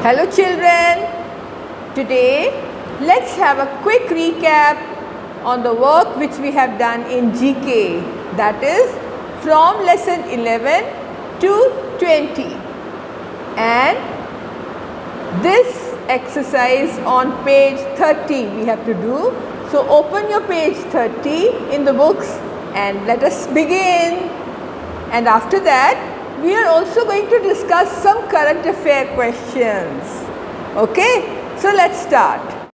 Hello children, today let's have a quick recap on the work which we have done in GK, that is from lesson 11 to 20, and this exercise on page 30 we have to do. So open your page 30 in the books and let us begin, and after that we are also going to discuss some current affair questions. Okay, so let's start.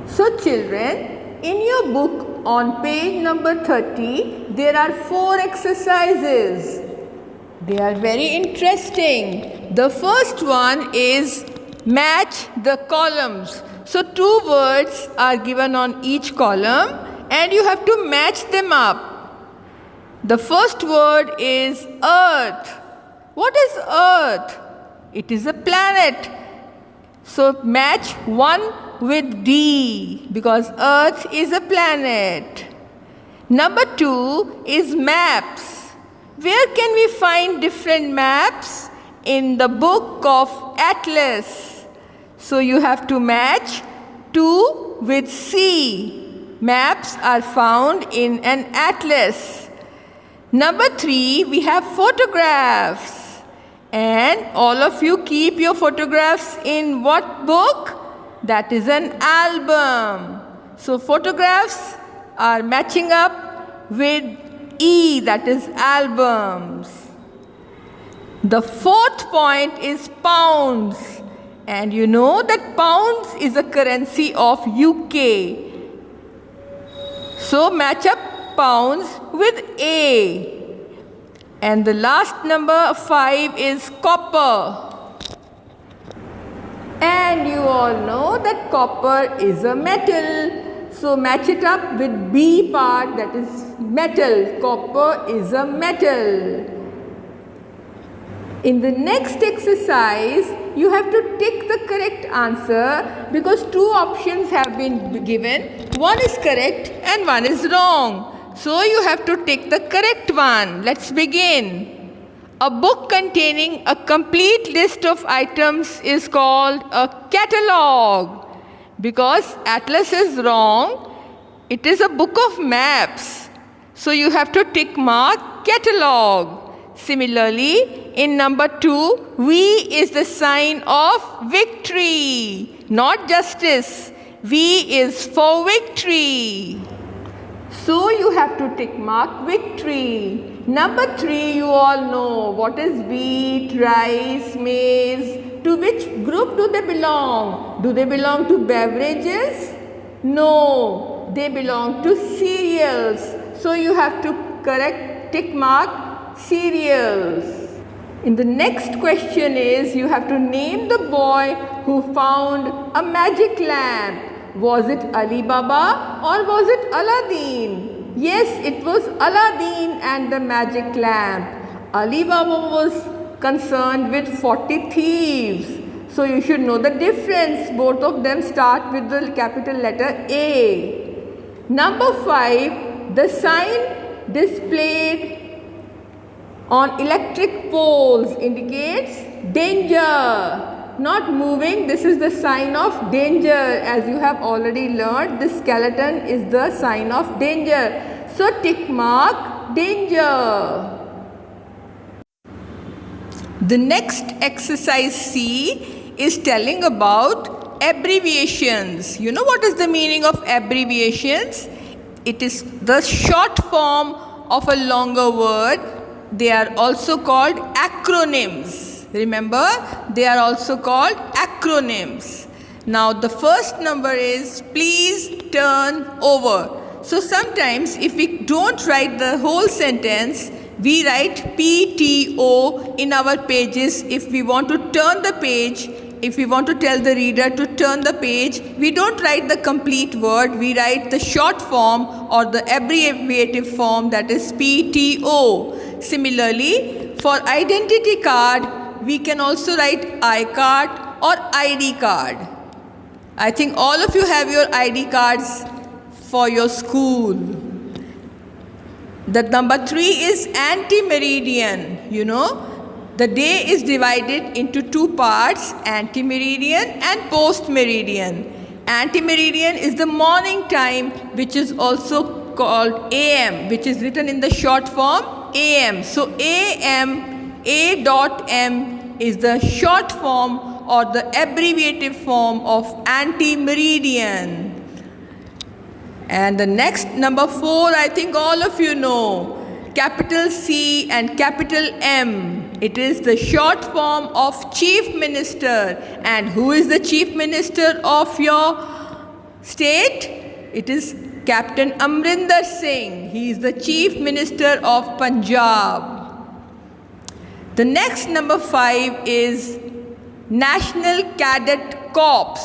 So children, in your book on page number 30, there are 4 exercises. They are very interesting. The first one is match the columns. So 2 words are given on each column and you have to match them up. The first word is Earth. What is Earth? It is a planet. So match 1 with D because Earth is a planet. Number 2 is maps. Where can we find different maps? In the book of Atlas. So you have to match 2 with C. Maps are found in an atlas. Number 3, we have photographs, and all of you keep your photographs in what book? That is an album. So photographs are matching up with E, that is albums. The 4th point is pounds, and you know that pounds is a currency of UK. So match up pounds with A. And the last number 5 is copper. And you all know that copper is a metal. So match it up with B part, that is metal. Copper is a metal. In the next exercise, you have to tick the correct answer because 2 options have been given. One is correct and one is wrong. So you have to take the correct one. Let's begin. A book containing a complete list of items is called a catalog. Because atlas is wrong, it is a book of maps. So you have to tick mark catalog. Similarly, in number 2, V is the sign of victory, not justice. V is for victory. So you have to tick mark victory. Number 3, you all know what is wheat, rice, maize. To which group do they belong? Do they belong to beverages? No, they belong to cereals. So you have to correct tick mark cereals. In the next question is you have to name the boy who found a magic lamp. Was it Ali Baba or was it Aladdin? Yes, it was Aladdin and the magic lamp. Ali Baba was concerned with 40 thieves. So you should know the difference. Both of them start with the capital letter A. Number 5, the sign displayed on electric poles indicates danger. Not moving, this is the sign of danger. As you have already learned, this skeleton is the sign of danger. So tick mark danger. The next exercise C is telling about abbreviations. You know what is the meaning of abbreviations? It is the short form of a longer word. They are also called acronyms. Remember, they are also called acronyms. Now the first number is please turn over. So sometimes if we don't write the whole sentence, we write PTO in our pages. If we want to turn the page, if we want to tell the reader to turn the page, we don't write the complete word, we write the short form or the abbreviative form, that is PTO. Similarly, for identity card, we can also write I-card or ID card. I think all of you have your ID cards for your school. The number 3 is anti-meridian. You know, The day is divided into two parts, ante-meridian and post-meridian. Ante-meridian is the morning time, which is also called AM, which is written in the short form AM. So AM, A dot M is the short form or the abbreviated form of ante-meridian. And the next number 4, I think all of you know, capital C and capital M. It is the short form of Chief Minister. And who is the Chief Minister of your state? It is Captain Amrinder Singh. He is the Chief Minister of Punjab. The next number 5 is National Cadet Corps.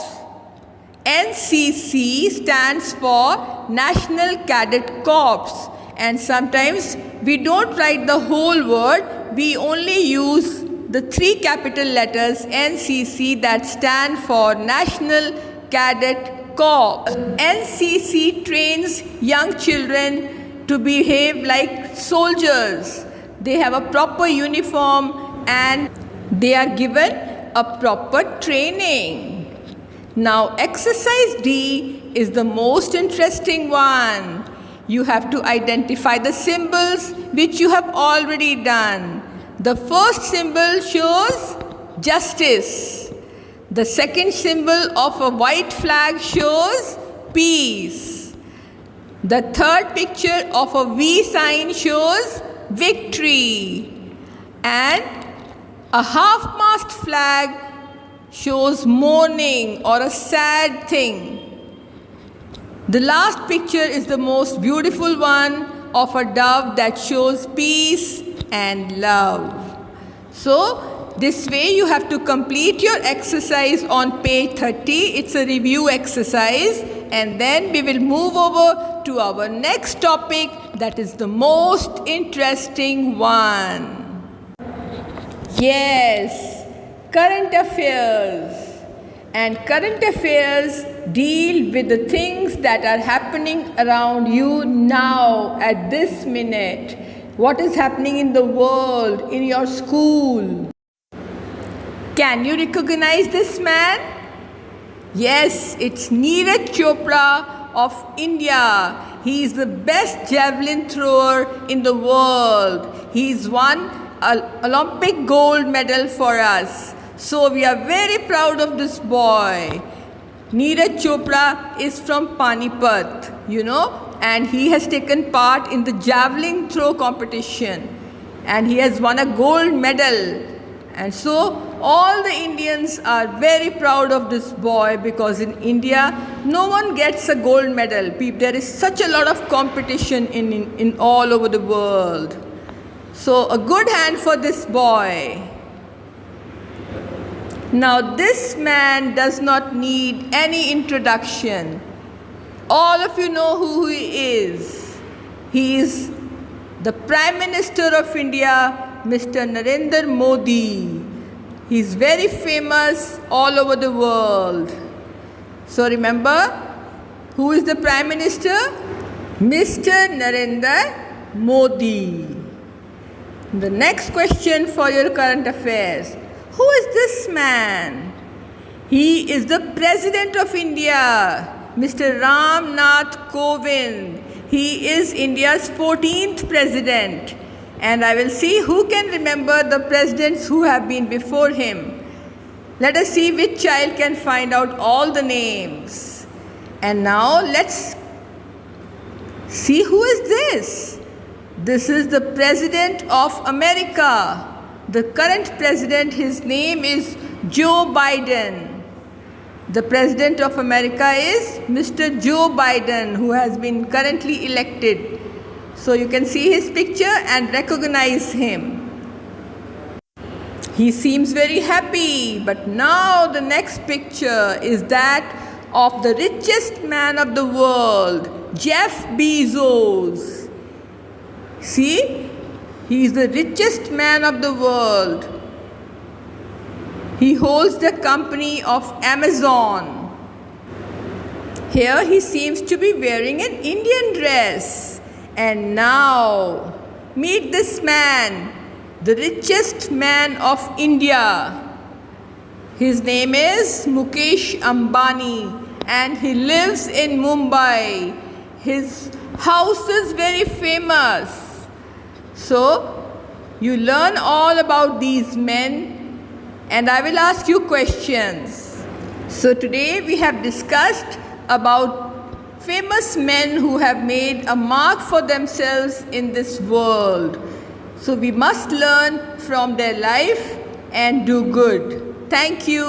NCC stands for National Cadet Corps. And sometimes we don't write the whole word, we only use the 3 capital letters NCC that stand for National Cadet Corps. NCC trains young children to behave like soldiers. They have a proper uniform and they are given a proper training. Now exercise D is the most interesting one. You have to identify the symbols which you have already done. The first symbol shows justice. The second symbol of a white flag shows peace. The third picture of a V sign shows victory. And a half-mast flag shows mourning or a sad thing. The last picture is the most beautiful one of a dove that shows peace and love. So this way you have to complete your exercise on page 30. It's a review exercise, and then we will move over to our next topic, that is the most interesting one. Yes, current affairs. And current affairs deal with the things that are happening around you now at this minute. What is happening in the world, in your school. Can you recognize this man? Yes, it's Neeraj Chopra of India. He is the best javelin thrower in the world. He's won an Olympic gold medal for us. So we are very proud of this boy. Neeraj Chopra is from Panipat, and he has taken part in the javelin throw competition. And he has won a gold medal. And so all the Indians are very proud of this boy, because in India, no one gets a gold medal. There is such a lot of competition in all over the world. So a good hand for this boy. Now this man does not need any introduction. All of you know who he is. He is the Prime Minister of India, Mr. Narendra Modi. He is very famous all over the world. So remember, who is the Prime Minister? Mr. Narendra Modi. The next question for your current affairs. Who is this man? He is the President of India, Mr. Ram Nath Kovind. He is India's 14th President. And I will see who can remember the presidents who have been before him. Let us see which child can find out all the names. And now let's see who is this. This is the President of America. The current president, his name is Joe Biden. The President of America is Mr. Joe Biden, who has been currently elected. So you can see his picture and recognize him. He seems very happy. But now the next picture is that of the richest man of the world, Jeff Bezos. See? He is the richest man of the world. He holds the company of Amazon. Here he seems to be wearing an Indian dress. And now, meet this man, the richest man of India. His name is Mukesh Ambani and he lives in Mumbai. His house is very famous. So, you learn all about these men and I will ask you questions. So, today we have discussed about famous men who have made a mark for themselves in this world. So, we must learn from their life and do good. Thank you.